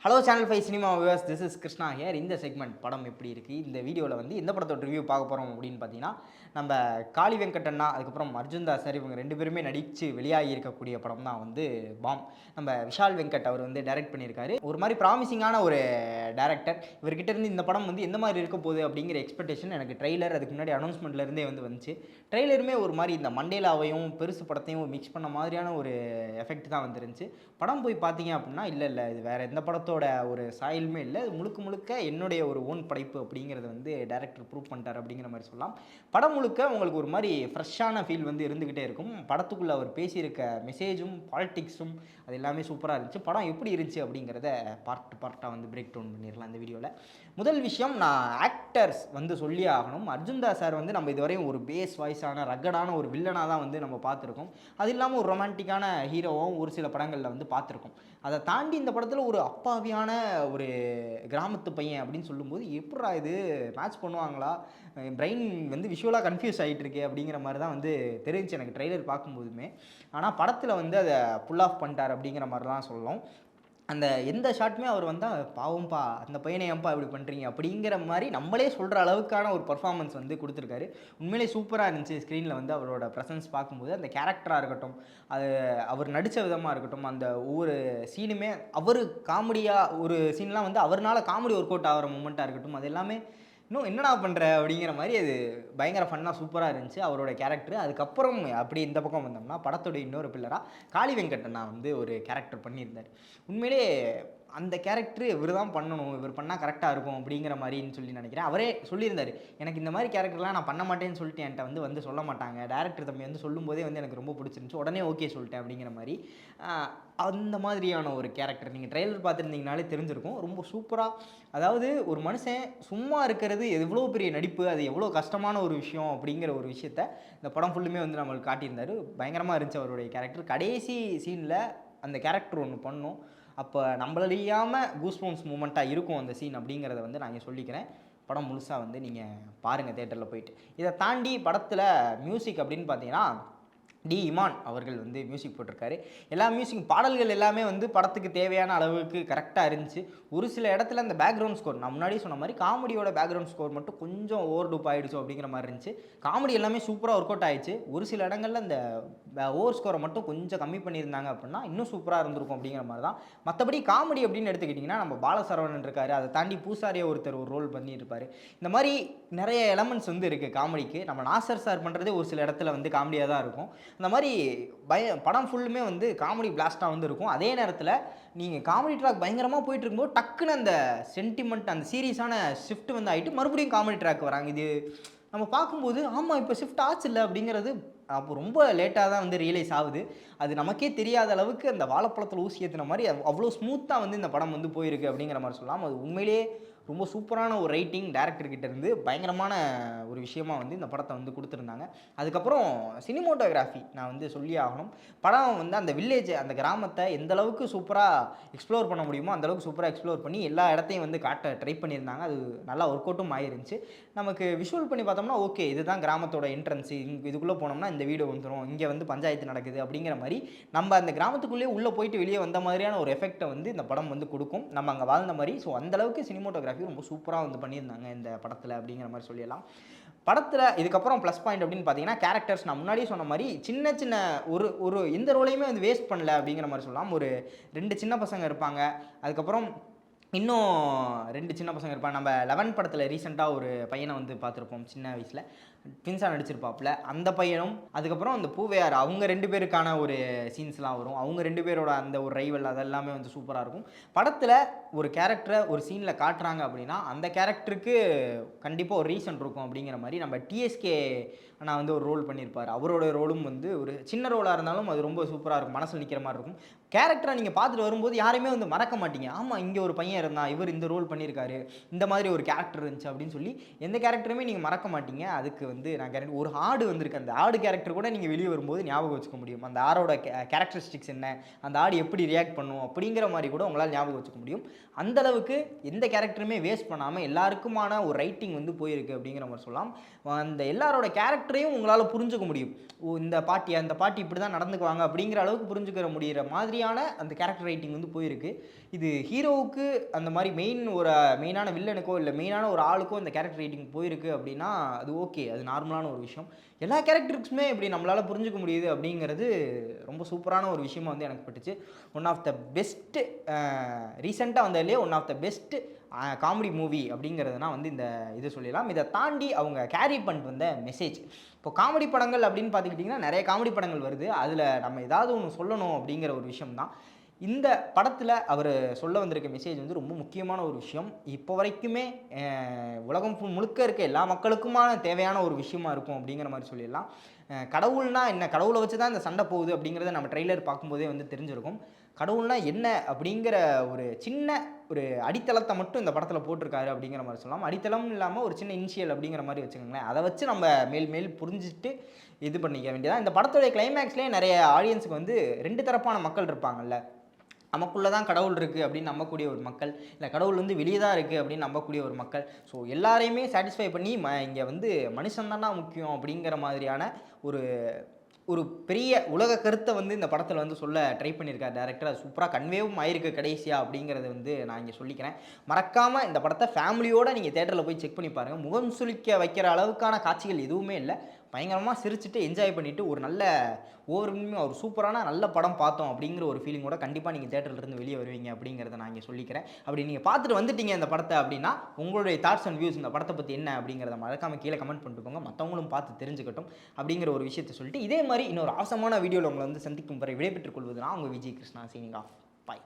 Hello channel 5 cinema viewers, this is Krishna here. இந்த segment படம் எப்படி இருக்குது, இந்த வீடியோவில் வந்து எந்த படத்தோட ரிவ்யூ பார்க்க போகிறோம் அப்படின்னு பார்த்தீங்கன்னா, நம்ம காளி வெங்கட் அதுக்கப்புறம் அர்ஜுன் தாஸ் சார் இவங்க 2 பேருமே நடித்து வெளியாகி இருக்கக்கூடிய படம் தான் வந்து பாம். நம்ம விஷால் வெங்கட் அவர் வந்து டைரக்ட் பண்ணியிருக்காரு. ஒரு மாதிரி ப்ராமிசிங்கான ஒரு டேரக்டர். இவர்கிட்ட இருந்து இந்த படம் வந்து எந்த மாதிரி இருக்க போகுது அப்படிங்கிற எக்ஸ்பெக்டேஷன் எனக்கு ட்ரெய்லர் அதுக்கு முன்னாடி அனௌன்ஸ்மெண்ட்லேருந்தே வந்துச்சு. ட்ரெய்லருமே ஒரு மாதிரி இந்த மண்டேலாவையும் பெருசு படத்தையும் மிக்ஸ் பண்ண மாதிரியான ஒரு எஃபெக்ட் தான் வந்துருந்துச்சு. படம் போய் பார்த்தீங்க அப்படின்னா இல்லை இது வேறு எந்த படத்தோட ஒரு சாயலுமே இல்லை, முழுக்க முழுக்க என்னுடைய ஒரு ஓன் படைப்பு அப்படிங்கிறது வந்து டைரக்டர் ப்ரூவ் பண்ணிட்டார் அப்படிங்கிற மாதிரி சொல்லலாம். படம் முழுக்க உங்களுக்கு ஒரு மாதிரி ஃப்ரெஷ்ஷான ஃபீல் வந்து இருந்துக்கிட்டே இருக்கும். படத்துக்குள்ளே அவர் பேசியிருக்க மெசேஜும் பாலிடிக்ஸும் அது எல்லாமே சூப்பராக இருந்துச்சு. படம் எப்படி இருந்துச்சு அப்படிங்கிறத பார்ட்டாக வந்து பிரேக் டவுன் பண்ணிடலாம் இந்த வீடியோவில். முதல் விஷயம், நான் ஆக்டர்ஸ் வந்து சொல்லி ஆகணும். அர்ஜுன் தாஸ் சார் வந்து நம்ம இதுவரையும் ஒரு பேஸ் வாய்ஸான ரக்கடான ஒரு வில்லனாக தான் வந்து நம்ம பார்த்துருக்கோம். அது இல்லாமல் ஒரு ரொமான்டிக்கான ஹீரோவும் ஒரு சில படங்களில் வந்து பார்த்துருக்கோம். அதை தாண்டி இந்த படத்தில் ஒரு அப்பாவியான ஒரு கிராமத்து பையன் அப்படின்னு சொல்லும்போது எப்படா இது மேட்ச் பண்ணுவாங்களா, பிரெயின் வந்து விஷுவலாக கன்ஃபியூஸ் ஆகிட்டு இருக்கே அப்படிங்கிற மாதிரி தான் வந்து தெரிஞ்சு எனக்கு ட்ரெய்லர் பார்க்கும்போதுமே. ஆனால் படத்தில் வந்து அதை புல் ஆஃப் பண்ணிட்டார் அப்படிங்கிற மாதிரி தான் சொல்லணும். அந்த எந்த ஷாட்டுமே அவர் வந்தால் பாவம்பா அந்த பையனை ஏன்பா இப்படி பண்ணுறீங்க அப்படிங்கிற மாதிரி நம்மளே சொல்கிற அளவுக்கான ஒரு பர்ஃபார்மன்ஸ் வந்து கொடுத்துருக்காரு. உண்மையிலே சூப்பராக இருந்துச்சு. ஸ்க்ரீனில் வந்து அவரோட ப்ரெசன்ஸ் பார்க்கும்போது அந்த கேரக்டராக இருக்கட்டும், அது அவர் நடித்த விதமாக இருக்கட்டும், அந்த ஒவ்வொரு சீனுமே அவர் காமெடியாக ஒரு சீன்லாம் வந்து அவர்னால காமெடி ஒர்க் அவுட் ஆகிற மூமெண்ட்டாக இருக்கட்டும், அது எல்லாமே இன்னும் என்னடா பண்ணுற அப்படிங்கிற மாதிரி அது பயங்கர ஃபன்னாக சூப்பராக இருந்துச்சு அவரோட கேரக்டர். அதுக்கப்புறம் அப்படி இந்த பக்கம் வந்தோம்னா படத்தோட இன்னொரு பில்லராக காளி வெங்கட் வந்து ஒரு கேரக்டர் பண்ணியிருந்தார். உண்மையிலே அந்த கேரக்டர் இவர் தான் பண்ணணும், இவர் பண்ணால் கரெக்டாக இருக்கும் அப்படிங்கிற மாதிரின்னு சொல்லி நினைக்கிறேன். அவரே சொல்லியிருந்தார், எனக்கு இந்த மாதிரி கேரக்டர்லாம் நான் பண்ண மாட்டேன்னு சொல்லிட்டு என்கிட்ட வந்து சொல்ல மாட்டாங்க. டேரக்டர் தம்பி வந்து சொல்லும்போதே வந்து எனக்கு ரொம்ப பிடிச்சிருந்துச்சு, உடனே ஓகே சொல்லிட்டேன் அப்படிங்கிற மாதிரி. அந்த மாதிரியான ஒரு கேரக்டர் நீங்கள் ட்ரெய்லர் பார்த்துருந்தீங்கனாலே தெரிஞ்சிருக்கும். ரொம்ப சூப்பராக, அதாவது ஒரு மனுஷன் சும்மா இருக்கிறது எவ்வளோ பெரிய நடிப்பு, அது எவ்வளோ கஷ்டமான ஒரு விஷயம் அப்படிங்கிற ஒரு விஷயத்த இந்த படம் ஃபுல்லுமே வந்து நம்மளுக்கு காட்டியிருந்தார். பயங்கரமாக இருந்துச்சு அவருடைய கேரக்டர். கடைசி சீனில் அந்த கேரக்டர் ஒன்று பண்ணும், அப்போ நம்மளறியாமல் கூஸ்பம்ஸ் மூமெண்ட்டாக இருக்கும் அந்த சீன் அப்படிங்கிறத வந்து நான் இங்கே சொல்லிக்கிறேன். படம் முழுசாக வந்து நீங்கள் பாருங்கள் தேட்டரில் போயிட்டு. இதை தாண்டி படத்தில் மியூசிக் அப்படின்னு பார்த்தீங்கன்னா டி இமான் அவர்கள் வந்து மியூசிக் போட்டிருக்காரு. எல்லா மியூசிக் பாடல்கள் எல்லாமே வந்து படத்துக்கு தேவையான அளவுக்கு கரெக்டாக இருந்துச்சு. ஒரு சில இடத்துல அந்த பேக்ரவுண்ட் ஸ்கோர், நான் முன்னாடி சொன்ன மாதிரி காமெடியோட பேக்ரவுண்ட் ஸ்கோர் மட்டும் கொஞ்சம் ஓவர் டூப் ஆகிடுச்சு அப்படிங்கிற மாதிரி இருந்துச்சு. காமெடி எல்லாமே சூப்பராக ஒர்க் அவுட் ஆகிடுச்சு. ஒரு சில இடங்களில் அந்த ஓவர் ஸ்கோரை மட்டும் கொஞ்சம் கம்மி பண்ணியிருந்தாங்க அப்படின்னா இன்னும் சூப்பராக இருந்திருக்கும் அப்படிங்கிற மாதிரி தான். மற்றபடி காமெடி அப்படின்னு எடுத்துக்கிட்டிங்கன்னா நம்ம பாலசரவணன் இருக்கார், அதை தாண்டி பூசாரியை ஒருத்தர் ஒரு ரோல் பண்ணியிருப்பார். இந்த மாதிரி நிறைய எலமெண்ட்ஸ் வந்து இருக்குது காமெடிக்கு. நம்ம நாசர் சார் பண்ணுறதே ஒரு சில இடத்துல வந்து காமெடியாக தான் இருக்கும். அந்த மாதிரி படம் ஃபுல்லுமே வந்து காமெடி பிளாஸ்ட்டாக வந்து இருக்கும். அதே நேரத்தில் நீங்கள் காமெடி ட்ராக் பயங்கரமாக போயிட்டு இருக்கும்போது டக்குன்னு அந்த சென்டிமெண்ட், அந்த சீரியஸான ஷிஃப்ட் வந்து ஆகிட்டு மறுபடியும் காமெடி ட்ராக் வராங்க. இது நம்ம பார்க்கும்போது ஆமாம் இப்போ ஷிஃப்ட் ஆச்சு இல்லை அப்படிங்கிறது அப்போ ரொம்ப லேட்டாக தான் வந்து ரியலைஸ் ஆகுது. அது நமக்கே தெரியாத அளவுக்கு அந்த வாழைப்பழத்தில் ஊசி ஏற்றின மாதிரி அவ்வளோ ஸ்மூத்தாக வந்து இந்த படம் வந்து போயிருக்கு அப்படிங்கிற மாதிரி சொல்லலாம். அது உண்மையிலே ரொம்ப சூப்பரான ஒரு ரைட்டிங் டேரக்டர்கிட்ட இருந்து பயங்கரமான ஒரு விஷயமாக வந்து இந்த படத்தை வந்து கொடுத்துருந்தாங்க. அதுக்கப்புறம் சினிமோட்டோகிராஃபி நான் வந்து சொல்லி ஆகணும். படம் வந்து அந்த வில்லேஜ், அந்த கிராமத்தை எந்த அளவுக்கு சூப்பராக எக்ஸ்ப்ளோர் பண்ண முடியுமோ அந்தளவுக்கு சூப்பராக எக்ஸ்ப்ளோர் பண்ணி எல்லா இடத்தையும் வந்து காட்ட ட்ரை பண்ணியிருந்தாங்க. அது நல்லா ஒர்க் அவுட்டும் ஆயிருந்துச்சு. நமக்கு விஷுவல் பண்ணி பார்த்தோம்னா ஓகே இதுதான் கிராமத்தோட என்ட்ரன்ஸு, இதுக்குள்ளே போனோம்னா இந்த வீடு வந்துடும், இங்கே வந்து பஞ்சாயத்து நடக்குது அப்படிங்கிற மாதிரி நம்ம அந்த கிராமத்துக்குள்ளேயே உள்ளே போயிட்டு வெளியே வந்த மாதிரியான ஒரு எஃபெக்டை வந்து இந்த படம் வந்து கொடுக்கும், நம்ம அங்கே வாழ்ந்த மாதிரி. ஸோ அந்தளவுக்கு சினிமோட்டோகிராஃபி ரொம்ப சூப்பராக வந்து பண்ணியிருந்தாங்க இந்த படத்தில் அப்படிங்கிற மாதிரி சொல்லிடலாம். படத்தில் இதுக்கப்புறம் ப்ளஸ் பாயிண்ட் அப்படின்னு பார்த்தீங்கன்னா கேரக்டர்ஸ், நான் முன்னாடியே சொன்ன மாதிரி சின்ன சின்ன ஒரு எந்த ரோலையுமே வந்து வேஸ்ட் பண்ணல அப்படிங்கிற மாதிரி சொல்லலாம். ஒரு 2 சின்ன பசங்க இருப்பாங்க, அதுக்கப்புறம் இன்னும் 2 சின்ன பசங்க இருப்பாங்க. நம்ம 11 படத்தில் ரீசெண்டாக ஒரு பையனை வந்து பார்த்துருப்போம், சின்ன வயசில் ட்வின்ஸாக நடிச்சிருப்பாப்புல அந்த பையனும். அதுக்கப்புறம் அந்த பூவையார் அவங்க 2 பேருக்கான ஒரு சீன்ஸ்லாம் வரும். அவங்க 2 பேரோட அந்த ஒரு ரைவல் அதெல்லாமே வந்து சூப்பராக இருக்கும். படத்தில் ஒரு கேரக்டரை ஒரு சீனில் காட்டுறாங்க அப்படின்னா அந்த கேரக்டருக்கு கண்டிப்பாக ஒரு ரீசன் இருக்கும் அப்படிங்கிற மாதிரி நம்ம டிஎஸ்கே நான் வந்து ஒரு ரோல் பண்ணியிருப்பார். அவரோட ரோலும் வந்து ஒரு சின்ன ரோலாக இருந்தாலும் அது ரொம்ப சூப்பராக இருக்கும், மனசில் நிற்கிற மாதிரி இருக்கும். கேரக்டரை நீங்கள் பார்த்துட்டு வரும்போது யாருமே வந்து மறக்க மாட்டீங்க. ஆமாம் இங்கே ஒரு பையன் இருந்தான், இவர் இந்த ரோல் பண்ணியிருக்காரு, இந்த மாதிரி ஒரு கேரக்டர் இருந்துச்சு அப்படின்னு சொல்லி எந்த கேரக்டருமே நீங்கள் மறக்க மாட்டீங்க. அதுக்கு வந்து நான் கேரக்டர் ஒரு ஆடு வந்திருக்கு, அந்த ஆடு கேரக்டர் கூட நீங்கள் வெளியே வரும்போது ஞாபகம் வச்சுக்க முடியும். அந்த ஆடோட கேரக்டரிஸ்டிக்ஸ் என்ன, அந்த ஆடு எப்படி ரியாக்ட் பண்ணும் அப்படிங்கிற மாதிரி கூட உங்களால் ஞாபகம் வச்சுக்க முடியும். அந்த அளவுக்கு எந்த கேரக்டருமே வேஸ்ட் பண்ணாமல் எல்லாருக்குமான ஒரு ரைட்டிங் வந்து போயிருக்கு அப்படிங்கிற மாதிரி சொல்லலாம். அந்த எல்லாரோட கேரக்டரையும் உங்களால் புரிஞ்சுக்க முடியும். இந்த பாட்டி இப்படி தான் நடந்துக்குவாங்க அப்படிங்கிற அளவுக்கு புரிஞ்சுக்கிற முடிகிற மாதிரியான அந்த கேரக்டர் ரைட்டிங் வந்து போயிருக்கு. இது ஹீரோவுக்கு அந்த மாதிரி மெயினான வில்லனுக்கோ இல்லை மெயினான ஒரு ஆளுக்கோ இந்த கேரக்டர் ரைட்டிங் போயிருக்கு அப்படின்னா அது ஓகே, அது நார்மலான ஒரு விஷயம். எல்லா கேரக்டருக்குமே இப்படி நம்மளால் புரிஞ்சுக்க முடியுது அப்படிங்கிறது ரொம்ப சூப்பரான ஒரு விஷயமா வந்து எனக்கு பட்டுச்சு. ஒன் ஆஃப் த பெஸ்ட்டு ரீசெண்டாக வந்ததுலேயே one of the best comedy movie அப்படிங்கிறதுனா வந்து இந்த இது சொல்லிடலாம். இதை தாண்டி அவங்க கேரி பண்ணிட்டு வந்த மெசேஜ். இப்போ காமெடி படங்கள் அப்படின்னு பார்த்துக்கிட்டிங்கன்னா நிறைய காமெடி படங்கள் வருது. அதில் நம்ம ஏதாவது ஒன்று சொல்லணும் அப்படிங்கிற ஒரு விஷயம் தான். இந்த படத்தில் அவர் சொல்ல வந்திருக்க மெசேஜ் வந்து ரொம்ப முக்கியமான ஒரு விஷயம். இப்போ வரைக்குமே உலகம் முழுக்க இருக்க எல்லா மக்களுக்குமான தேவையான ஒரு விஷயமா இருக்கும் அப்படிங்கிற மாதிரி சொல்லிடலாம். கடவுள்னா என்ன, கடவுளை வச்சு தான் இந்த சண்டை போகுது அப்படிங்கிறத நம்ம ட்ரெய்லர் பார்க்கும்போதே வந்து தெரிஞ்சிருக்கும். கடவுள்னா என்ன அப்படிங்கிற ஒரு அடித்தளத்தை மட்டும் இந்த படத்தில் போட்டிருக்காரு அப்படிங்கிற மாதிரி சொல்லலாம். அடித்தளம் இல்லாமல் ஒரு சின்ன இனிஷியல் அப்படிங்கிற மாதிரி வச்சுக்கோங்களேன். அதை வச்சு நம்ம மேல் புரிஞ்சுட்டு இது பண்ணிக்க வேண்டியதான். இந்த படத்துடைய கிளைமேக்ஸ்லேயே நிறைய ஆடியன்ஸுக்கு வந்து 2 தரப்பான மக்கள் இருப்பாங்கல்ல. நமக்குள்ளே தான் கடவுள் இருக்குது அப்படின்னு நம்பக்கூடிய ஒரு மக்கள், இல்லை கடவுள் வந்து வெளியே தான் இருக்குது அப்படின்னு நம்பக்கூடிய ஒரு மக்கள். ஸோ எல்லாரையுமே சாட்டிஸ்ஃபை பண்ணி இங்கே வந்து மனுஷன் தானா முக்கியம் அப்படிங்கிற மாதிரியான ஒரு ஒரு பெரிய உலக கருத்தை வந்து இந்த படத்தில் வந்து சொல்ல ட்ரை பண்ணியிருக்கார் டேரக்டர். அது சூப்பராக கன்வேவும் ஆயிருக்கு கடைசியாக அப்படிங்கிறத வந்து நான் இங்கே சொல்லிக்கிறேன். மறக்காமல் இந்த படத்தை ஃபேமிலியோடு நீங்கள் தேட்டரில் போய் செக் பண்ணி பாருங்கள். முகம் சுளிக்க வைக்கிற அளவுக்கான காட்சிகள் எதுவுமே இல்லை. பயங்கரமாக சிரிச்சுட்டு என்ஜாய் பண்ணிவிட்டு ஒரு நல்ல ஒரு சூப்பரான நல்ல படம் பார்த்தோம் அப்படிங்கிற ஒரு ஃபீலிங்கோட கண்டிப்பாக நீங்கள் தேட்டர்லேருந்து வெளியே வருவீங்க அப்படிங்கிறத நான் இங்கே சொல்லிக்கிறேன். அப்படி நீங்கள் பார்த்துட்டு வந்துட்டீங்க இந்த படத்தை அப்படின்னா உங்களுடைய தாட்ஸ் அண்ட் வியூஸ் இந்த படத்தை பற்றி என்ன அப்படிங்கிறத மறக்காமல் கீழே கமெண்ட் பண்ணிட்டு போங்க. மற்றவங்களும் பார்த்து தெரிஞ்சுக்கட்டும் அப்படிங்கிற ஒரு விஷயத்தை சொல்லிட்டு இதே மாதிரி இன்னொரு அவசரமான வீடியோவில் உங்களை வந்து சந்திக்கும் வரை விடைபெற்றுக் கொள்வது நான் உங்கள் விஜய் கிருஷ்ணா. Signing off. பாய்.